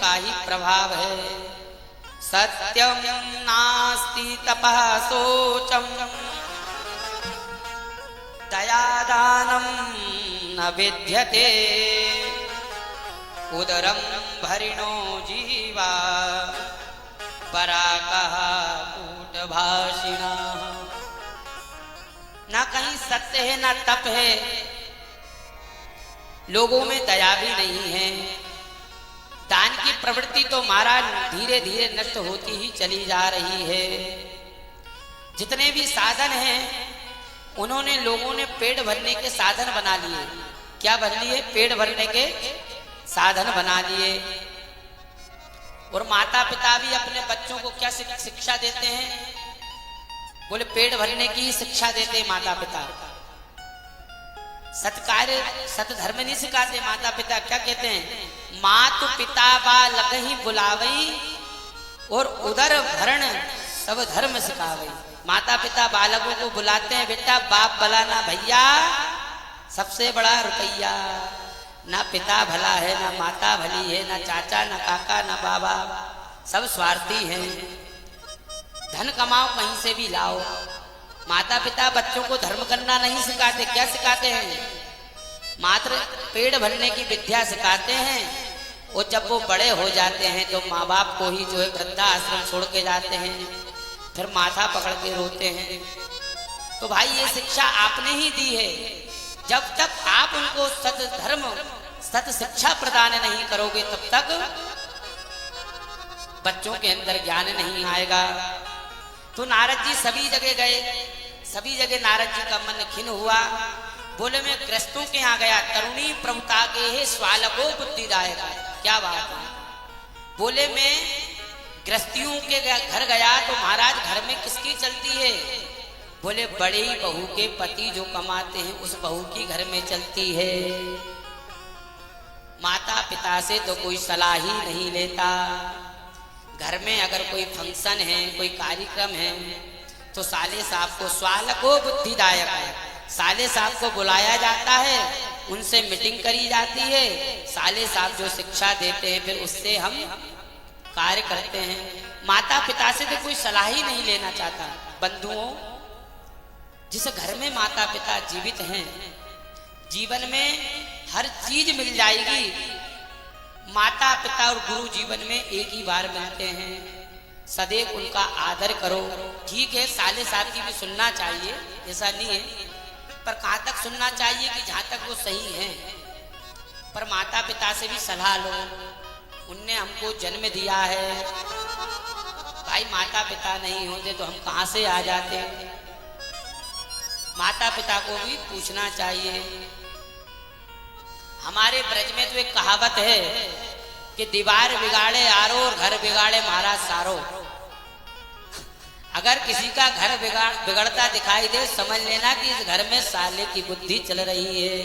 का ही प्रभाव है। सत्यम नास्ति तपः शोचम दयादानम न विद्यते उदरम भरिणो जीवा पराकः कूटभाषिणा। ना कहीं सत्य है ना तप है, लोगों में दया भी नहीं है। दान की प्रवृत्ति तो महाराज धीरे धीरे नष्ट होती ही चली जा रही है। जितने भी साधन हैं उन्होंने लोगों ने पेट भरने के साधन बना लिए। क्या बन लिए? पेट भरने के साधन बना लिए। और माता पिता भी अपने बच्चों को क्या शिक्षा देते हैं? बोले पेट भरने की शिक्षा देते माता पिता। सत्कार्य सतधर्म नहीं सिखाते माता पिता। क्या कहते हैं? मातु पिता बा लगही बुलावई और उदर भरण सब धर्म सिखावई। माता पिता बालकों को बुलाते हैं, बेटा बाप भला ना भैया, सबसे बड़ा रुपया। ना पिता भला है, ना माता भली है, ना चाचा, ना काका, ना बाबा, सब स्वार्थी हैं। धन कमाओ कहीं से भी लाओ। माता पिता बच्चों को धर्म करना नहीं सिखाते। क्या सिखाते हैं? मात्र पेट भरने की विद्या सिखाते हैं। और जब वो बड़े हो जाते हैं तो माँ बाप को ही जो है वृद्धाश्रम छोड़ के जाते हैं, फिर माथा पकड़ के रोते हैं। तो भाई ये शिक्षा आपने ही दी है। जब तक आप उनको सत धर्म सत शिक्षा प्रदान नहीं करोगे तब तक बच्चों के अंदर ज्ञान नहीं आएगा। तो नारद जी सभी जगह गए, सभी जगह नारद जी का मन खिन्न हुआ। बोले मैं ग्रस्तों के यहाँ गया, तरुणी प्रभुता के है स्वालको बुद्धिदायक। क्या बात है? बोले मैं गृहस्थियों के घर गया तो महाराज घर में किसकी चलती है? बोले बड़ी बहू के पति जो कमाते हैं उस बहू की घर में चलती है। माता पिता से तो कोई सलाह ही नहीं लेता। घर में अगर कोई फंक्शन है, कोई कार्यक्रम है तो साले साहब को स्वालको बुद्धिदायक है, साले साहब को बुलाया जाता है, उनसे मीटिंग करी जाती है। साले साहब जो शिक्षा देते हैं फिर उससे हम कार्य करते हैं। माता पिता से तो कोई सलाह ही नहीं लेना चाहता। बंधुओं, जिस घर में माता पिता जीवित हैं, जीवन में हर चीज मिल जाएगी। माता पिता और गुरु जीवन में एक ही बार मिलते हैं। सदैव उनका आदर करो। ठीक है, साले साहब की भी सुनना चाहिए, ऐसा नहीं है, पर कहाँ तक सुनना चाहिए कि जहाँ तक वो सही है। पर माता पिता से भी सलाह लो, उनने हमको जन्म दिया है। भाई माता पिता नहीं होते तो हम कहाँ से आ जाते? माता पिता को भी पूछना चाहिए। हमारे ब्रज में तो एक कहावत है कि दीवार बिगाड़े आरो और घर बिगाड़े महाराज सारो। अगर किसी का घर बिगड़ता दिखाई दे समझ लेना कि इस घर में साले की बुद्धि चल रही है।